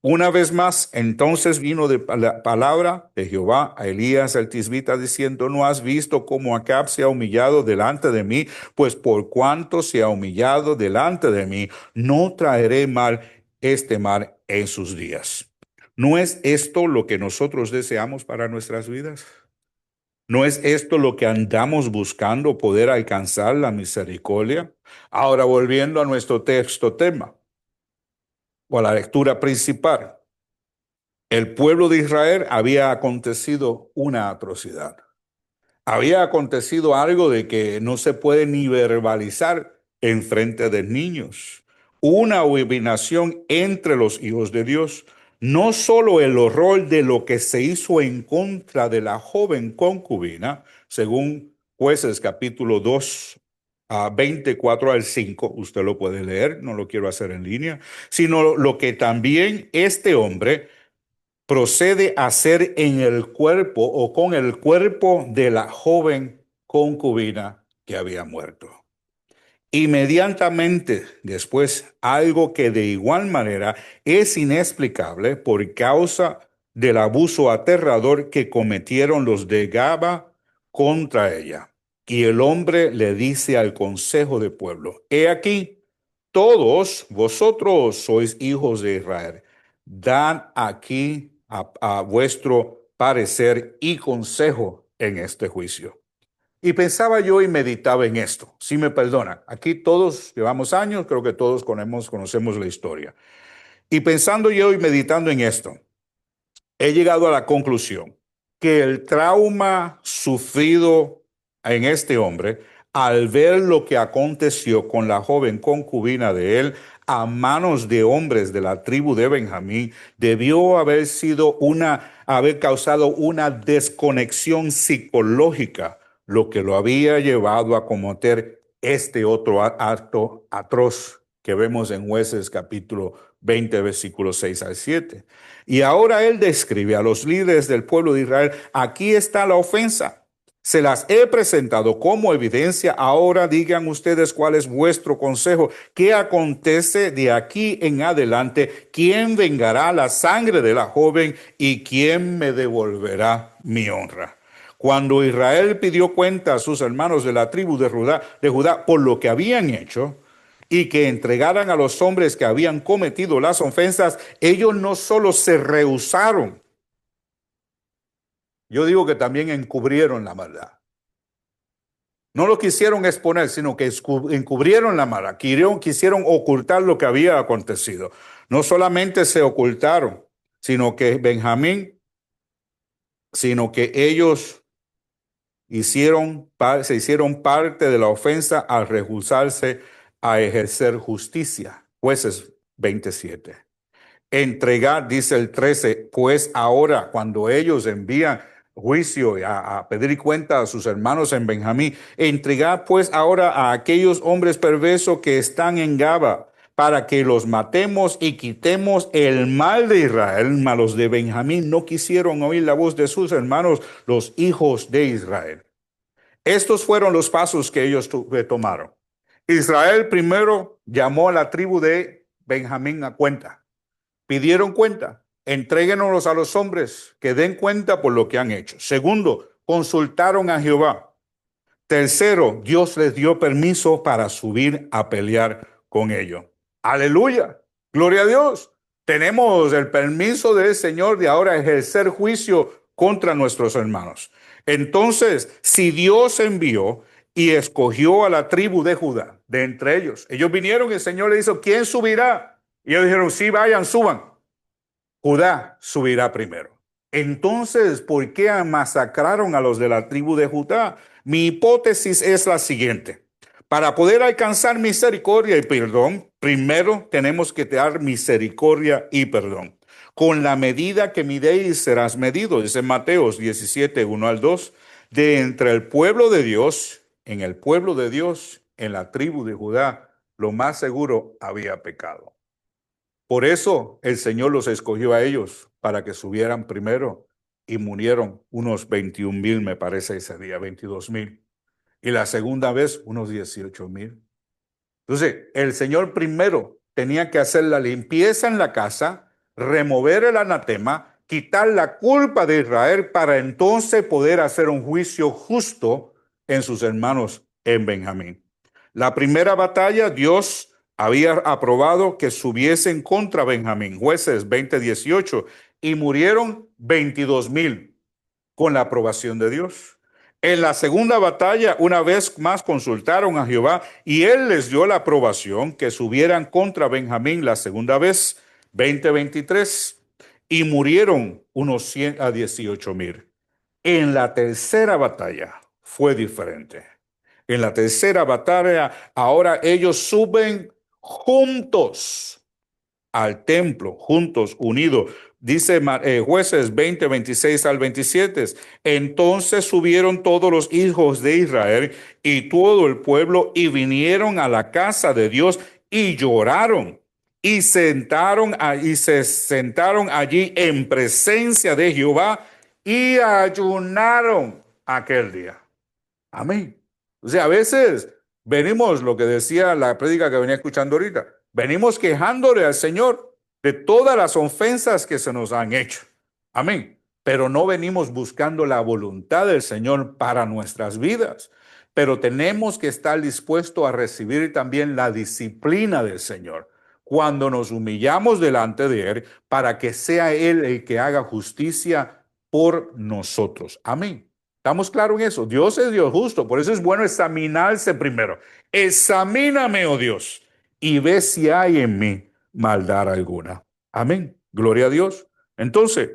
[SPEAKER 1] Una vez más, entonces vino de la palabra de Jehová a Elías el tisbita diciendo, ¿no has visto cómo Acab se ha humillado delante de mí? Pues por cuanto se ha humillado delante de mí, no traeré mal este mal en sus días. ¿No es esto lo que nosotros deseamos para nuestras vidas? ¿No es esto lo que andamos buscando, poder alcanzar la misericordia? Ahora, volviendo a nuestro texto tema o a la lectura principal. El pueblo de Israel había acontecido una atrocidad. Había acontecido algo de que no se puede ni verbalizar en frente de niños. Una abominación entre los hijos de Dios. No solo el horror de lo que se hizo en contra de la joven concubina, según Jueces capítulo 2, 24 al 5, usted lo puede leer, no lo quiero hacer en línea, sino lo que también este hombre procede a hacer en el cuerpo o con el cuerpo de la joven concubina que había muerto. Inmediatamente después, algo que de igual manera es inexplicable por causa del abuso aterrador que cometieron los de Gaba contra ella. Y el hombre le dice al consejo de pueblo, he aquí, todos vosotros sois hijos de Israel. Dan aquí a vuestro parecer y consejo en este juicio. Y pensaba yo y meditaba en esto. Si me perdonan, aquí todos llevamos años, creo que todos conocemos la historia. Y pensando yo y meditando en esto, he llegado a la conclusión que el trauma sufrido en este hombre al ver lo que aconteció con la joven concubina de él a manos de hombres de la tribu de Benjamín debió haber causado una desconexión psicológica, lo que lo había llevado a cometer este otro acto atroz que vemos en Jueces capítulo 20, versículos 6 al 7. Y ahora él describe a los líderes del pueblo de Israel, aquí está la ofensa. Se las he presentado como evidencia. Ahora digan ustedes cuál es vuestro consejo. ¿Qué acontece de aquí en adelante? ¿Quién vengará la sangre de la joven y quién me devolverá mi honra? Cuando Israel pidió cuenta a sus hermanos de la tribu de Judá por lo que habían hecho, y que entregaran a los hombres que habían cometido las ofensas, ellos no solo se rehusaron, yo digo que también encubrieron la maldad. No lo quisieron exponer, sino que encubrieron la maldad, quisieron ocultar lo que había acontecido. No solamente se ocultaron, sino que ellos se hicieron parte de la ofensa al rehusarse a ejercer justicia. Jueces 27. Entregar, dice el 13, pues ahora cuando ellos envían juicio a pedir cuenta a sus hermanos en Benjamín, entregar pues ahora a aquellos hombres perversos que están en Gaba para que los matemos y quitemos el mal de Israel. Mas los de Benjamín no quisieron oír la voz de sus hermanos, los hijos de Israel. Estos fueron los pasos que ellos tomaron. Israel primero llamó a la tribu de Benjamín a cuenta. Pidieron cuenta. Entréguenos a los hombres que den cuenta por lo que han hecho. Segundo, consultaron a Jehová. Tercero, Dios les dio permiso para subir a pelear con ellos. Aleluya. Gloria a Dios. Tenemos el permiso del Señor de ahora ejercer juicio contra nuestros hermanos. Entonces, si Dios envió y escogió a la tribu de Judá, de entre ellos vinieron y el Señor le dijo, ¿quién subirá? Y ellos dijeron, sí, vayan, suban. Judá subirá primero. Entonces, ¿por qué masacraron a los de la tribu de Judá? Mi hipótesis es la siguiente. Para poder alcanzar misericordia y perdón, primero tenemos que dar misericordia y perdón. Con la medida que midéis serás medido, dice Mateos 17, 1 al 2. De entre el pueblo de Dios, en el pueblo de Dios, en la tribu de Judá, lo más seguro había pecado. Por eso el Señor los escogió a ellos para que subieran primero y murieron unos 21,000, me parece ese día, 22,000. Y la segunda vez unos 18,000. Entonces, el Señor primero tenía que hacer la limpieza en la casa, remover el anatema, quitar la culpa de Israel para entonces poder hacer un juicio justo en sus hermanos en Benjamín. La primera batalla, Dios había aprobado que subiesen contra Benjamín, Jueces 20:18, y murieron 22,000 con la aprobación de Dios. En la segunda batalla, una vez más consultaron a Jehová y él les dio la aprobación que subieran contra Benjamín la segunda vez, 20:23, y murieron unos 118,000. En la tercera batalla fue diferente. En la tercera batalla, ahora ellos suben juntos al templo, juntos, unidos. Dice Jueces 20:26 al 27. Entonces subieron todos los hijos de Israel y todo el pueblo y vinieron a la casa de Dios y lloraron y se sentaron allí en presencia de Jehová y ayunaron aquel día. Amén. O sea, a veces venimos, lo que decía la prédica que venía escuchando ahorita, venimos quejándole al Señor de todas las ofensas que se nos han hecho. Amén. Pero no venimos buscando la voluntad del Señor para nuestras vidas. Pero tenemos que estar dispuestos a recibir también la disciplina del Señor cuando nos humillamos delante de Él para que sea Él el que haga justicia por nosotros. Amén. ¿Estamos claros en eso? Dios es Dios justo, por eso es bueno examinarse primero. Examíname, oh Dios, y ve si hay en mí maldad alguna. Amén. Gloria a Dios. Entonces,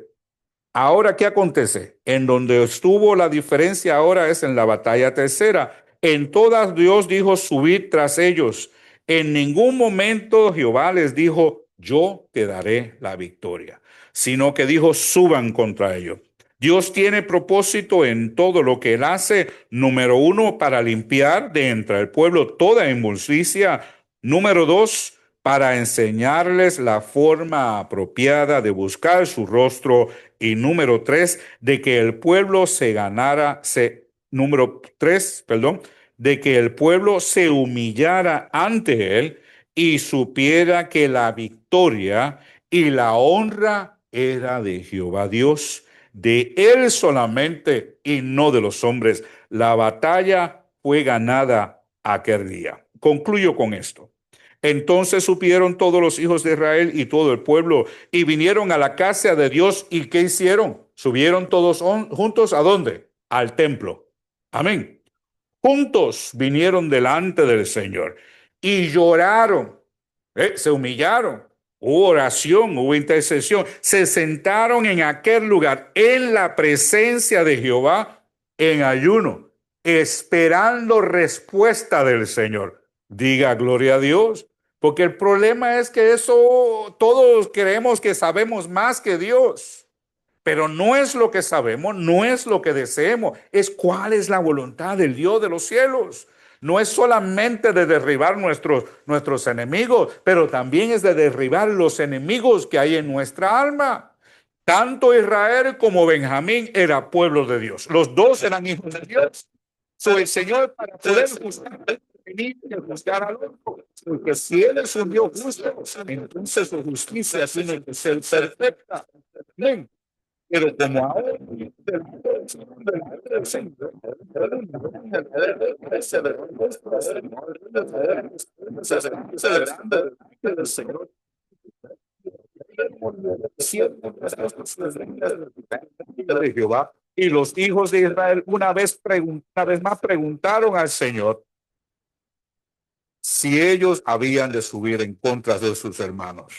[SPEAKER 1] ahora, ¿qué acontece? En donde estuvo la diferencia ahora es en la batalla tercera. En todas Dios dijo, subid tras ellos. En ningún momento Jehová les dijo, yo te daré la victoria, sino que dijo, suban contra ellos. Dios tiene propósito en todo lo que Él hace. Número uno, para limpiar de entre el pueblo toda injusticia. Número dos, para enseñarles la forma apropiada de buscar su rostro. Y número tres, de que el pueblo de que el pueblo se humillara ante Él y supiera que la victoria y la honra era de Jehová Dios, de Él solamente y no de los hombres. La batalla fue ganada aquel día. Concluyo con esto. Entonces supieron todos los hijos de Israel y todo el pueblo y vinieron a la casa de Dios. ¿Y qué hicieron? Subieron todos juntos ¿a dónde? Al templo. Amén. Juntos vinieron delante del Señor y lloraron, se humillaron, hubo oración, hubo intercesión, se sentaron en aquel lugar, en la presencia de Jehová, en ayuno, esperando respuesta del Señor. Diga gloria a Dios, porque el problema es que eso todos creemos que sabemos más que Dios. Pero no es lo que sabemos, no es lo que deseemos, es cuál es la voluntad del Dios de los cielos. no es solamente de derribar nuestros enemigos, pero también es de derribar los enemigos que hay en nuestra alma. Tanto Israel como Benjamín era pueblo de Dios. Los dos eran hijos de Dios. El Señor, para poder juzgar, tenía que juzgar al otro. Porque si Él es un Dios justo, entonces su justicia tiene que ser perfecta. Amén. Pero como ahora, delante del Señor, celebrando delante del Señor, de Jehová. Y los hijos de Israel una vez más preguntaron al Señor si ellos habían de subir en contra de sus hermanos.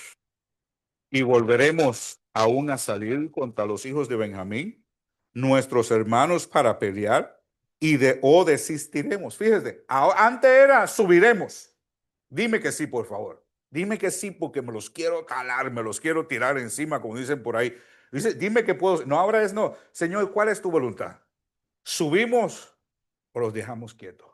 [SPEAKER 1] Y volveremos aún a salir contra los hijos de Benjamín, nuestros hermanos, para pelear, o desistiremos. Fíjese, antes era subiremos. Dime que sí, por favor. Dime que sí, porque me los quiero calar, me los quiero tirar encima, como dicen por ahí. Dice, dime que puedo. No, ahora es no. Señor, ¿cuál es tu voluntad? ¿Subimos o los dejamos quietos?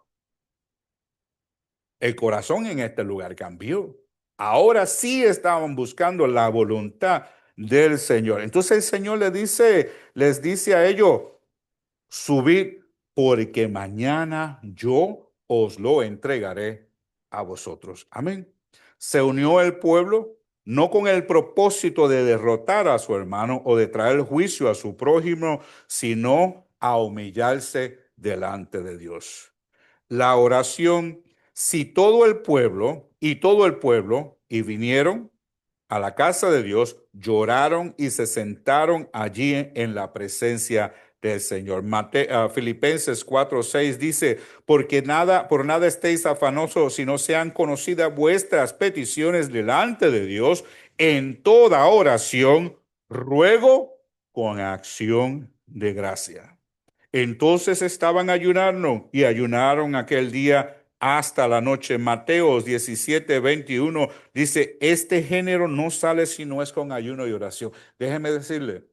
[SPEAKER 1] El corazón en este lugar cambió. Ahora sí estaban buscando la voluntad del Señor. Entonces el Señor les dice a ellos, subid porque mañana yo os lo entregaré a vosotros. Amén. Se unió el pueblo no con el propósito de derrotar a su hermano o de traer juicio a su prójimo, sino a humillarse delante de Dios. La oración, si todo el pueblo, y vinieron a la casa de Dios, lloraron y se sentaron allí en la presencia del Señor. Filipenses 4:6 dice, porque por nada estéis afanosos, si no sean conocidas vuestras peticiones delante de Dios, en toda oración, ruego con acción de gracia. Entonces estaban ayunando y ayunaron aquel día hasta la noche. Mateos 17:21 dice, este género no sale si no es con ayuno y oración. Déjeme decirle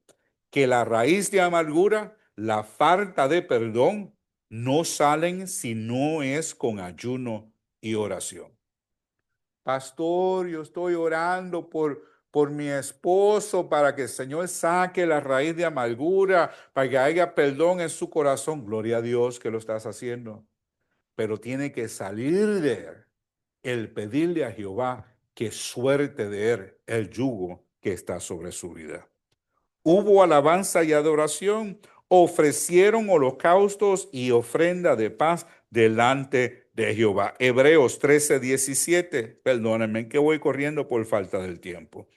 [SPEAKER 1] que la raíz de amargura, la falta de perdón, no salen si no es con ayuno y oración. Pastor, yo estoy orando por mi esposo para que el Señor saque la raíz de amargura, para que haya perdón en su corazón. Gloria a Dios que lo estás haciendo. Pero tiene que salir de él el pedirle a Jehová que suelte de él el yugo que está sobre su vida. Hubo alabanza y adoración, ofrecieron holocaustos y ofrenda de paz delante de Jehová. Hebreos 13:17. Perdónenme que voy corriendo por falta del tiempo.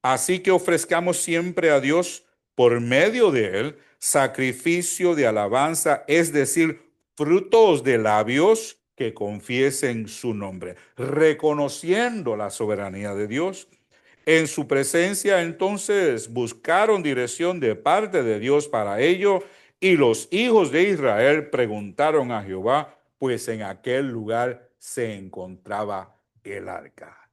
[SPEAKER 1] Así que ofrezcamos siempre a Dios por medio de él sacrificio de alabanza, es decir, frutos de labios que confiesen su nombre, reconociendo la soberanía de Dios. En su presencia entonces buscaron dirección de parte de Dios para ello, y los hijos de Israel preguntaron a Jehová, pues en aquel lugar se encontraba el arca.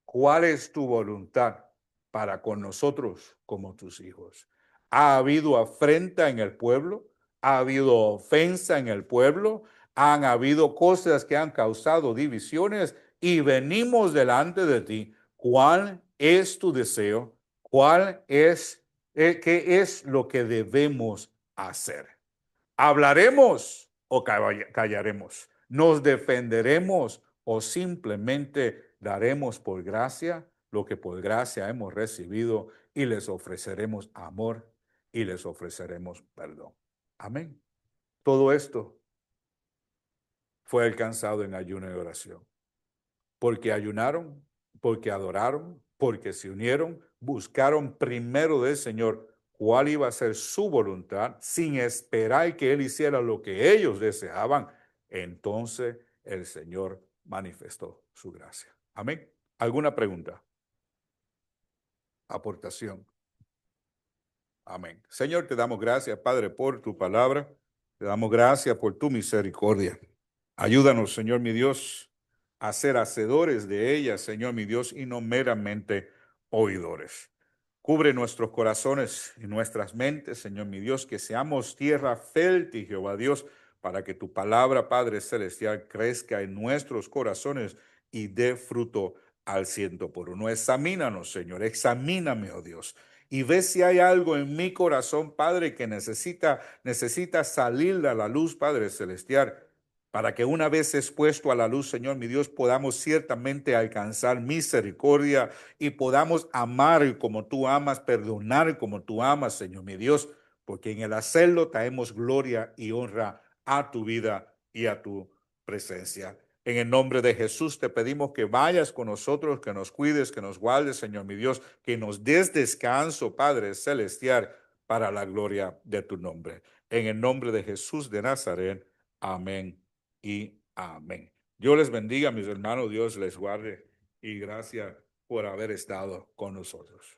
[SPEAKER 1] ¿Cuál es tu voluntad para con nosotros como tus hijos? ¿Ha habido afrenta en el pueblo? ¿Ha habido ofensa en el pueblo? ¿Han habido cosas que han causado divisiones? Y venimos delante de ti. ¿Cuál es tu deseo? ¿Qué es lo que debemos hacer? ¿Hablaremos o callaremos? ¿Nos defenderemos o simplemente daremos por gracia lo que por gracia hemos recibido y les ofreceremos amor y les ofreceremos perdón? Amén. Todo esto fue alcanzado en ayuno y oración. Porque ayunaron, porque adoraron, porque se unieron, buscaron primero del Señor cuál iba a ser su voluntad, sin esperar que Él hiciera lo que ellos deseaban. Entonces el Señor manifestó su gracia. Amén. ¿Alguna pregunta? Aportación. Amén. Señor, te damos gracias, Padre, por tu palabra. Te damos gracias por tu misericordia. Ayúdanos, Señor mi Dios, a ser hacedores de ella, Señor mi Dios, y no meramente oidores. Cubre nuestros corazones y nuestras mentes, Señor mi Dios, que seamos tierra fértil, Jehová Dios, para que tu palabra, Padre Celestial, crezca en nuestros corazones y dé fruto al 100 por 1. Examínanos, Señor, examíname, oh Dios, y ve si hay algo en mi corazón, Padre, que necesita salir a la luz, Padre Celestial, para que una vez expuesto a la luz, Señor, mi Dios, podamos ciertamente alcanzar misericordia y podamos amar como tú amas, perdonar como tú amas, Señor, mi Dios, porque en el hacerlo traemos gloria y honra a tu vida y a tu presencia. En el nombre de Jesús te pedimos que vayas con nosotros, que nos cuides, que nos guardes, Señor mi Dios, que nos des descanso, Padre Celestial, para la gloria de tu nombre. En el nombre de Jesús de Nazaret, amén y amén. Dios les bendiga, mis hermanos, Dios les guarde y gracias por haber estado con nosotros.